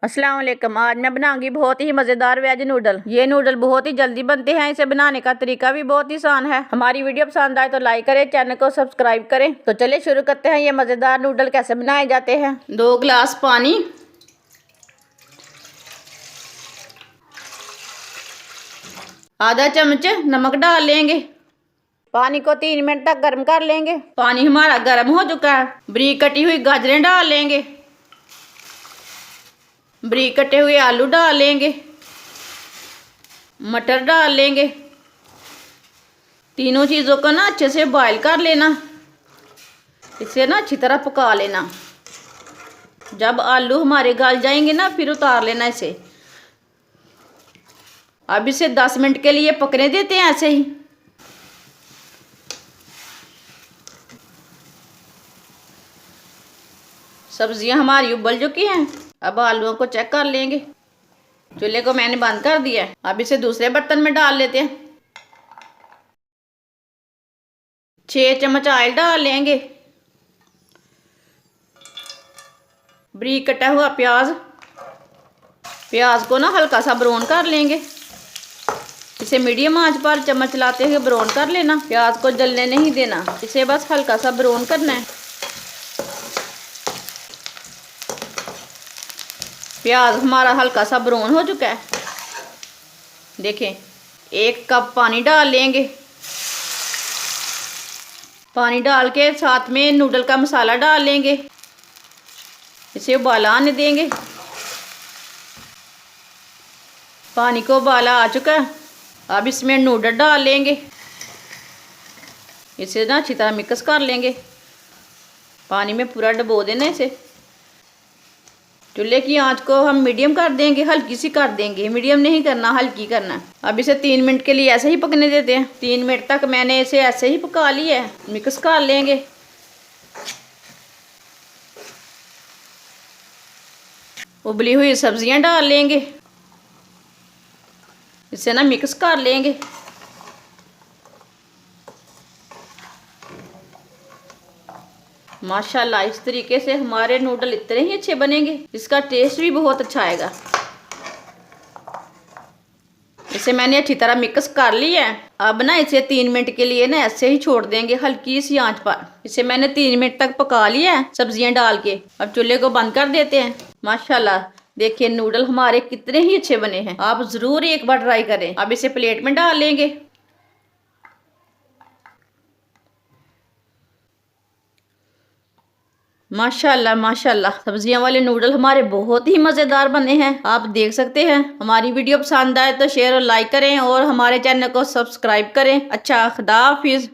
अस्सलाम वालेकुम। आज मैं बनाऊंगी बहुत ही मज़ेदार वेज नूडल। ये नूडल बहुत ही जल्दी बनते हैं। इसे बनाने का तरीका भी बहुत ही आसान है। हमारी वीडियो पसंद आए तो लाइक करें, चैनल को सब्सक्राइब करें। तो चलिए शुरू करते हैं। ये मज़ेदार नूडल कैसे बनाए जाते हैं। 2 गिलास पानी, आधा चम्मच नमक डाल लेंगे। पानी को 3 मिनट तक गर्म कर लेंगे। पानी हमारा गर्म हो चुका है। बारीक कटी हुई गाजरें डाल लेंगे। बारीक कटे हुए आलू डाल लेंगे। मटर डाल लेंगे। तीनों चीज़ों को ना अच्छे से बॉईल कर लेना। इसे ना अच्छी तरह पका लेना। जब आलू हमारे गल जाएंगे ना फिर उतार लेना इसे। अब इसे 10 मिनट के लिए पकने देते हैं ऐसे ही। सब्जियां हमारी उबल चुकी हैं। अब आलूओं को चेक कर लेंगे। चूल्हे को मैंने बंद कर दिया है। अब इसे दूसरे बर्तन में डाल लेते हैं। 6 चम्मच ऑयल डाल लेंगे। बारीक कटा हुआ प्याज, प्याज को ना हल्का सा ब्राउन कर लेंगे। इसे मीडियम आंच पर चम्मच चलाते हुए ब्राउन कर लेना। प्याज को जलने नहीं देना, इसे बस हल्का सा ब्राउन करना है। प्याज हमारा हल्का सा ब्राउन हो चुका है। देखें, 1 कप पानी डाल लेंगे। पानी डाल के साथ में नूडल का मसाला डाल लेंगे। इसे उबाला आने देंगे। पानी को उबाला आ चुका है। अब इसमें नूडल डाल लेंगे। इसे ना अच्छी तरह मिक्स कर लेंगे। पानी में पूरा डुबो देना इसे। चूल्हे की आंच को हम मीडियम कर देंगे, हल्की सी कर देंगे। मीडियम नहीं करना, हल्की करना। अब इसे 3 मिनट के लिए ऐसे ही पकने देते हैं। 3 मिनट तक मैंने इसे ऐसे ही पका लिया है। मिक्स कर लेंगे। उबली हुई सब्जियां डाल लेंगे। इसे ना मिक्स कर लेंगे। माशाल्लाह, इस तरीके से हमारे नूडल इतने ही अच्छे बनेंगे। इसका टेस्ट भी बहुत अच्छा आएगा। इसे मैंने अच्छी तरह मिक्स कर लिया है। अब ना इसे 3 मिनट के लिए ना ऐसे ही छोड़ देंगे, हल्की सी आंच पर। इसे मैंने 3 मिनट तक पका लिया है सब्जियां डाल के। अब चूल्हे को बंद कर देते हैं। माशाल्लाह, देखिए नूडल हमारे कितने ही अच्छे बने हैं। आप ज़रूर एक बार ट्राई करें। अब इसे प्लेट में डाल लेंगे। माशाल्लाह माशाल्लाह, सब्जियां वाले नूडल हमारे बहुत ही मज़ेदार बने हैं। आप देख सकते हैं। हमारी वीडियो पसंद आए तो शेयर और लाइक करें और हमारे चैनल को सब्सक्राइब करें। अच्छा, खुदा हाफिज़।